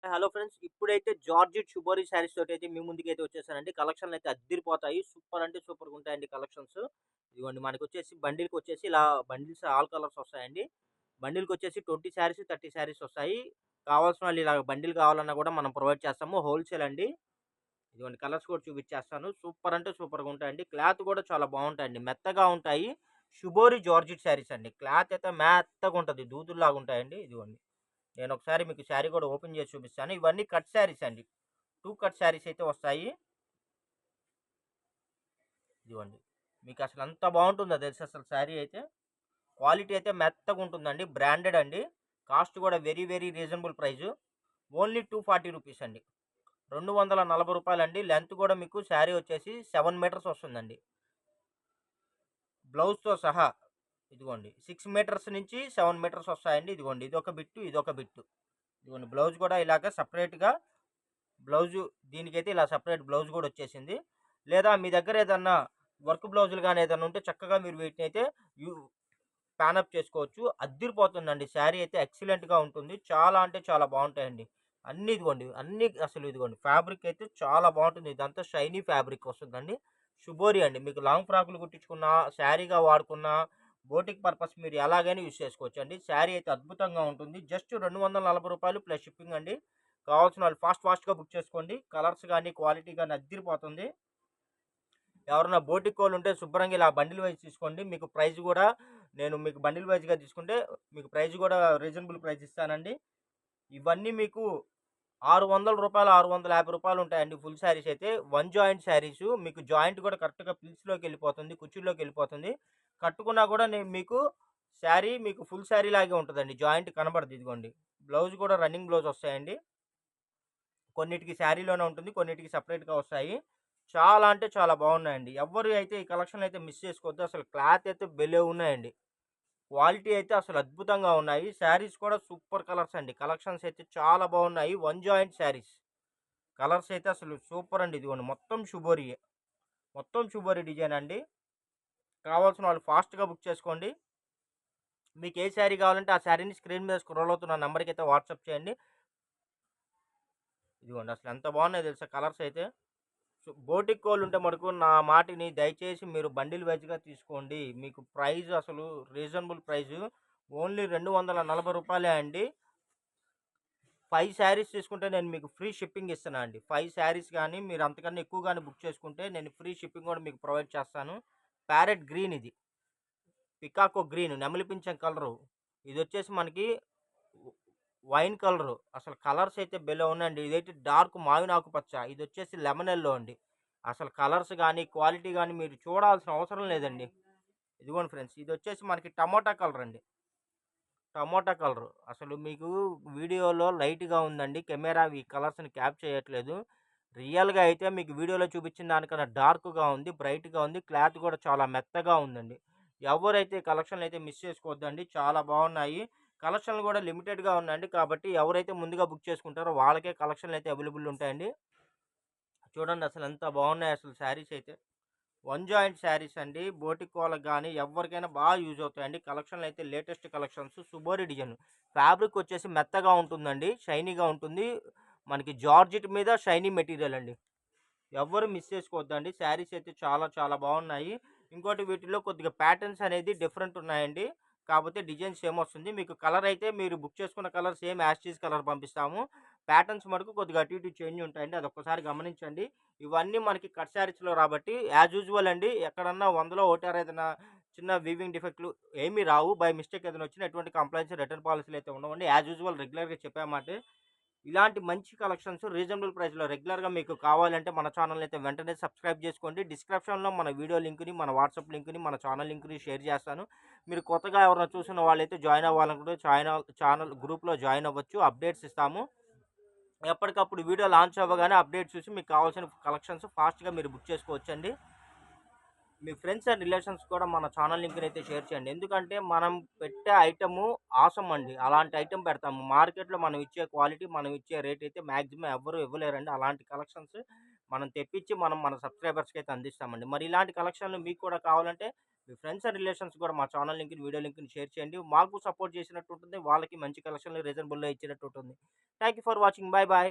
Hello friends. ఇప్పుడైతే georgette షుబోరి saris తోటైతే మీ ముందుకైతే వచ్చేసానండి. కలెక్షన్‌లయితే అద్దిరిపోతాయి. సూపర్ అంటే సూపర్‌గుంటాయండి కలెక్షన్స్. ఇదిగోండి మనకొచ్చేసి బండిల్‌కొచ్చేసి ఇలా బండిల్స్ ఆల్ కలర్స్ వస్తాయండి. బండిల్‌కొచ్చేసి 20 శారీస్, 30 శారీస్ వస్తాయి. కావాల్సిన వాళ్ళు ఇలా బండిల్ కావాలన్నా కూడా మనం ప్రొవైడ్ చేస్తాము. హోల్‌సేల్ అండి. ఇదిగోండి కలర్స్ కూడా చూపిచ్చేస్తాను. సూపర్ అంటే సూపర్‌గుంటాయండి. క్లాత్ కూడా చాలా బావుంటాయండి. మెత్తగా ఉంటాయి. షుబోరి జార్జెట్ శారీస్ అండి. క్లాత్ అయితే మెత్తగుంటది. దూదుల్లాగుంటాయండి. ఇదిగోండి. నేనొకసారి మీకు శారీ కూడా ఓపెన్ చేసి చూపిస్తాను. ఇవన్నీ కట్ శారీస్ అండి. 2 కట్ శారీస్ అయితే వస్తాయి. ఇదిగోండి. మీకసలు అంత బావుంటుందో తెలుసా అసలు శారీ అయితే. క్వాలిటీ అయితే మెత్తగుంటుందండి. బ్రాండెడ్ అండి. కాస్ట్ కూడా very, very reasonable price. Only 240 rupees అండి. రూ. 240 లెంత్ కూడా మీకు శారీ వచ్చేసి 7 మీటర్స్ వస్తుందండి. బ్లౌజ్‌తో సహా. ఇదిగోండి. 6 మీటర్స్ నుంచి 7 మీటర్స్ వస్తాయండి. ఇదిగోండి. ఇదొక బిట్టు, ఇదొక బిట్టు. ఇదిగోండి బ్లౌజ్ కూడా ఇలాగ సెపరేట్‌గా బ్లౌజు దీనికైతే ఇలా సెపరేట్ బ్లౌజ్ కూడా వచ్చేసింది. లేదా మీ దగ్గర ఏదన్నా వర్క్ బ్లౌజులు గాని ఏదన్నా ఉంటే చక్కగా మీరు వీటినైతే యు ప్యాన్ అప్ చేసుకోవచ్చు. అద్దిరిపోతుందండి. శారీ అయితే ఎక్సలెంట్‌గా ఉంటుంది. చాలా అంటే చాలా బావుంటాయండి. అన్నీ ఇదిగోండి. అన్నీ అసలు ఇదిగోండి. ఫ్యాబ్రిక్ అయితే చాలా బావుంటుంది. ఇదంతా షైనీ ఫ్యాబ్రిక్ వస్తుందండి. షుబోరి అండి. మీకు లాంగ్ ఫ్రాకులు కుట్టించుకున్నా, శారీగా వాడుకున్నా, బోటిక్ పర్పస్ మీరు ఎలాగైనా యూజ్ చేసుకోవచ్చండి. శారీ అయితే అద్భుతంగా ఉంటుంది. జస్ట్ రూ. 240 ప్లస్ షిప్పింగ్ అండి. కావాల్సిన వాళ్ళు ఫాస్ట్‌గా బుక్ చేసుకోండి. కలర్స్ గాని, క్వాలిటీ గాని అద్దిరిపోతుంది. ఎవరన్నా బోటికోళ్ళుంటే శుభ్రంగా ఇలా బండిల్ వైస్ తీసుకోండి. మీకు ప్రైస్ గూడా నేను మీకు బండిల్ వైస్‌గా తీసుకుంటే మీకు ప్రైస్ గూడా రీజనబుల్ ప్రైస్ ఇస్తానండి. ఇవన్నీ మీకు రూ. 600, రూ. 650 ఉంటాయండి ఫుల్ శారీస్ అయితే. One joint saris. మీకు జాయింట్ గూడా కరెక్ట్‌గా పిల్స్‌లోకెళ్ళిపోతుంది. కుచ్చిళ్ళలోకెళ్ళిపోతుంది. కట్టుకున్నా గూడా మీకు శారీ మీకు ఫుల్ శారీ లాగే ఉంటదండి. జాయింట్ కనబడదు ఇదిగోండి. బ్లౌజ్ గూడా రన్నింగ్ బ్లౌజ్ వస్తాయండి. కొన్నిటికి శారీలోనే ఉంటుంది. కొన్నిటికి సెపరేట్‌గా వస్తాయి. చాలా అంటే చాలా బాగున్నాయండి. ఎవ్వరు అయితే ఈ కలెక్షన్‌లు అయితే మిస్ చేసుకోవద్దు. అసలు క్లాత్ అయితే భలే ఉన్నాయండి. క్వాలిటీ అయితే అసలు అద్భుతంగా ఉన్నాయి. శారీస్ కూడా సూపర్ కలర్స్ అండి. కలెక్షన్స్ అయితే చాలా బాగున్నాయి. One joint saris. కలర్స్ అయితే అసలు సూపర్ అండి. ఇదిగోండి మొత్తం షుబోరియే. మొత్తం షుబోరి డిజైన్ అండి. కావాల్సిన వాళ్ళు ఫాస్ట్‌గా బుక్ చేసుకోండి. మీకు ఏ శారీ కావాలంటే ఆ శారీని స్క్రీన్ మీద స్క్రోల్ అవుతున్న నంబర్‌కి అయితే వాట్సాప్ చేయండి. ఇదిగోండి అసలు ఎంత బాగున్నాయో తెలుసా కలర్స్ అయితే. బోటిక్ కోళ్ళుంటే మటుకు నా మాటిని దయచేసి మీరు బండిల్ వైస్‌గా తీసుకోండి. మీకు ప్రైస్ అసలు రీజనబుల్ ప్రైజు. ఓన్లీ రూ. 240 అండి. 5 శారీస్ తీసుకుంటే నేను మీకు ఫ్రీ షిప్పింగ్ ఇస్తున్నా అండి. 5 శారీస్ గాని మీరు అంతకన్నా ఎక్కువ గాని బుక్ చేసుకుంటే నేను ఫ్రీ షిప్పింగ్ కూడా మీకు ప్రొవైడ్ చేస్తాను. ప్యారెట్ గ్రీన్ ఇది. పికాకో గ్రీన్ నెమలి పింఛం కలరు. ఇదొచ్చేసి మనకి వైన్ కలరు. అసలు కలర్స్ అయితే భలే ఉన్నాయండి. ఇదైతే డార్క్ మావిన ఆకుపచ్చ. ఇదొచ్చేసి లెమన్ యెల్లో అండి. అసలు కలర్స్ గాని, క్వాలిటీ గాని మీరు చూడాల్సిన అవసరం లేదండి. ఇదిగోండి ఫ్రెండ్స్. ఇదొచ్చేసి మనకి టమోటా కలర్ అండి. Tomato colour. అసలు మీకు వీడియోలో లైట్‌గా ఉందండి. కెమెరా ఈ కలర్స్‌ని క్యాప్ చేయట్లేదు. రియల్‌గా అయితే మీకు వీడియోలో చూపించిన దానికన్నా డార్క్‌గా ఉంది. బ్రైట్‌గా ఉంది. క్లాత్ కూడా చాలా మెత్తగా ఉందండి. ఎవరైతే కలెక్షన్‌లయితే మిస్ చేసుకోవద్దండి. చాలా బాగున్నాయి. కలెక్షన్‌లు కూడా లిమిటెడ్‌గా ఉన్నాయండి. కాబట్టి ఎవరైతే ముందుగా బుక్ చేసుకుంటారో వాళ్ళకే కలెక్షన్‌లయితే అవైలబుల్ ఉంటాయండి. చూడండి అసలు ఎంత బాగున్నాయి అసలు శారీస్ అయితే. వన్ జాయింట్ శారీస్ అండి. బోటిక్ వాళ్ళకి గాని ఎవ్వరికైనా బాగా యూజ్ అవుతాయండి. కలెక్షన్‌లు అయితే లేటెస్ట్ కలెక్షన్స్ సుబోరి డిజైన్. ఫ్యాబ్రిక్ వచ్చేసి మెత్తగా ఉంటుందండి. షైనీగా ఉంటుంది. మనకి జార్జెట్ మీద షైనీ మెటీరియల్ అండి. ఎవ్వరు మిస్ చేసుకోవద్దండి. శారీస్ అయితే చాలా చాలా బాగున్నాయి. ఇంకోటి వీటిలో కొద్దిగా ప్యాటర్న్స్ అనేది డిఫరెంట్ ఉన్నాయండి. కాపోతే డిజైన్ సేమ్ వస్తుంది. మీకు కలర్ అయితే మీరు బుక్ చేసుకున్న colour same as these colour పంపిస్తాము. ప్యాటర్న్స్ మటుకు కొద్దిగా అటు ఇటు చేంజ్ ఉంటాయండి. అదొక్కసారి గమనించండి. ఇవన్నీ మనకి కట్ శారీస్‌లో రాబట్టి యాజ్ యూజువల్ అండి. ఎక్కడన్నా 100లో ఒకటారు ఏదైనా చిన్న వీవింగ్ డిఫెక్ట్‌లు ఏమీ రావు. బై మిస్టేక్ ఏదైనా వచ్చినా ఎటువంటి కంప్లెయింట్స్, రిటర్న్ పాలిసీలు అయితే ఉండవండి. యాజ్ యూజువల్ రెగ్యులర్‌గా చెప్పే మాటే. ఇలాంటి మంచి కలెక్షన్స్ రీజనబుల్ ప్రైస్‌లో రెగ్యులర్‌గా మీకు కావాలంటే మన ఛానెల్‌ని అయితే వెంటనే సబ్స్క్రైబ్ చేసుకోండి. డిస్క్రిప్షన్‌లో మన వీడియో లింక్‌ని, మన వాట్సాప్ లింక్‌ని, మన ఛానెల్ లింక్‌ని షేర్ చేస్తాను. మీరు కొత్తగా ఎవరైనా చూసిన వాళ్ళైతే జాయిన్ అవ్వాలనుకుంటే ఛానెల్ గ్రూప్‌లో జాయిన్ అవ్వచ్చు. అప్డేట్స్ ఇస్తాము. ఎప్పటికప్పుడు వీడియో లాంచ్ అవ్వగానే అప్డేట్స్ చూసి మీకు కావాల్సిన కలెక్షన్స్ ఫాస్ట్‌గా మీరు బుక్ చేసుకోవచ్చండి. మీ ఫ్రెండ్స్ అండ్ రిలేషన్స్ కూడా మన ఛానల్ లింక్‌ని అయితే షేర్ చేయండి. ఎందుకంటే మనం పెట్టే ఐటెము ఆసమ్ అండి. అలాంటి ఐటెమ్ పెడతాము. మార్కెట్‌లో మనం ఇచ్చే క్వాలిటీ, మనం ఇచ్చే రేట్ అయితే మాక్సిమం ఎవ్వరు ఇవ్వలేరండి. అలాంటి కలెక్షన్స్ మనం తెప్పించి మనం మన సబ్స్క్రైబర్స్‌కి అయితే అందిస్తామండి. మరి ఇలాంటి కలెక్షన్‌లు మీకు కూడా కావాలంటే మీ ఫ్రెండ్స్ అండ్ రిలేషన్స్ కూడా మా ఛానల్ లింక్‌ని, వీడియో లింక్‌ని షేర్ చేయండి. మాకు సపోర్ట్ చేసినట్టు ఉంటుంది. వాళ్ళకి మంచి కలెక్షన్‌లు రీజనబుల్‌లో ఇచ్చినట్టు ఉంటుంది. Thank you for watching. By by.